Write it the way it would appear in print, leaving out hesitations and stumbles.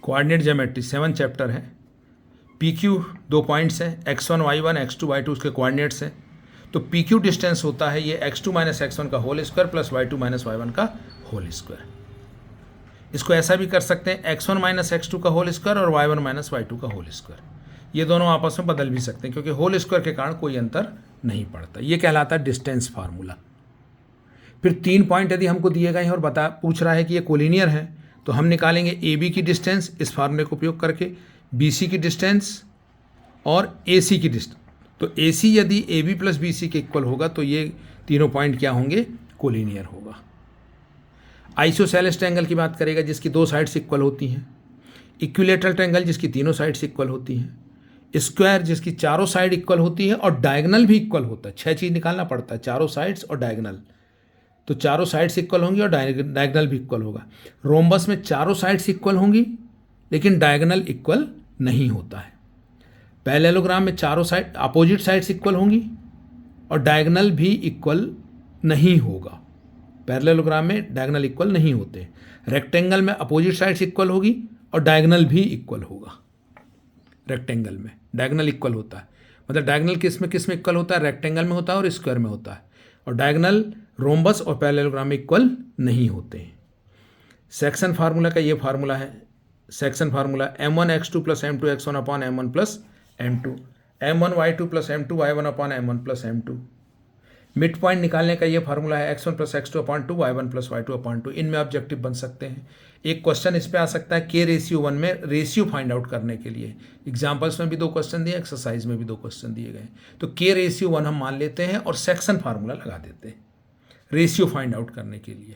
Coordinate geometry 7 chapter है। P Q 2 points हैं, x1 y1 x2 y2 उसके coordinates हैं। तो पी क्यू डिस्टेंस होता है ये x2 माइनस x1 का whole square plus y2 minus y1 का होल स्क्वायर। इसको ऐसा भी कर सकते हैं x1 माइनस x2 का होल स्क्वायर और y1 माइनस y2 का होल स्क्वायर। ये दोनों आपस में बदल भी सकते हैं क्योंकि होल स्क्वायर के कारण कोई अंतर नहीं पड़ता। ये कहलाता है डिस्टेंस फार्मूला। फिर 3 पॉइंट यदि हमको दिए गए हैं और पूछ रहा है कि ये कोलिनियर है तो हम निकालेंगे ए बी की डिस्टेंस इस फार्मूले का उपयोग करके, बी सी की डिस्टेंस और ए सी की डिस्टेंस। तो ए सी यदि A B plus B C के इक्वल होगा तो ये तीनों पॉइंट क्या होंगे, कोलिनियर होगा। आइसोसेलेस ट्रायंगल की बात करेगा जिसकी 2 साइड्स इक्वल होती हैं, इक्विलेटरल ट्रायंगल जिसकी तीनों साइड्स इक्वल होती हैं, स्क्वायर जिसकी चारों साइड इक्वल होती है और डायगनल भी इक्वल होता है। 6 चीज़ निकालना पड़ता है, चारों साइड्स और डायगनल। तो चारों साइड्स इक्वल होंगी और डायगनल भी इक्वल होगा। रोम्बस में चारों साइड्स इक्वल होंगी लेकिन डायगनल इक्वल नहीं होता है। पैरेललोग्राम में चारों साइड अपोजिट साइड्स इक्वल होंगी और डायगनल भी इक्वल नहीं होगा। पैरेललोग्राम में डायगनल इक्वल नहीं होते। रेक्टेंगल में अपोजिट साइड्स इक्वल होगी और डायगनल भी इक्वल होगा। रेक्टेंगल में डायगनल इक्वल होता है, मतलब डायगनल किस में इक्वल होता है, रेक्टेंगल में होता है और स्क्वायर में होता है। और डायगनल रोम्बस और पैरेललोग्राम में इक्वल नहीं होते हैं। सेक्शन फार्मूला का ये फार्मूला है। Section formula m1 x2 plus m2 x1 upon m1 plus m2, m1 y2 plus m2 y1 upon m1 plus m2। Mid point निकालने का ये फार्मूला है x1 plus x2 upon 2 y1 plus y2 upon 2। इनमें objective बन सकते हैं। एक question इस पे आ सकता है k/1 में रेशियो फाइंड आउट करने के लिए। एग्जाम्पल्स में भी 2 क्वेश्चन दिए, एक्सरसाइज में भी 2 क्वेश्चन दिए गए। तो k/1 हम मान लेते हैं और सेक्शन फार्मूला लगा देते हैं रेशियो फाइंड आउट करने के लिए।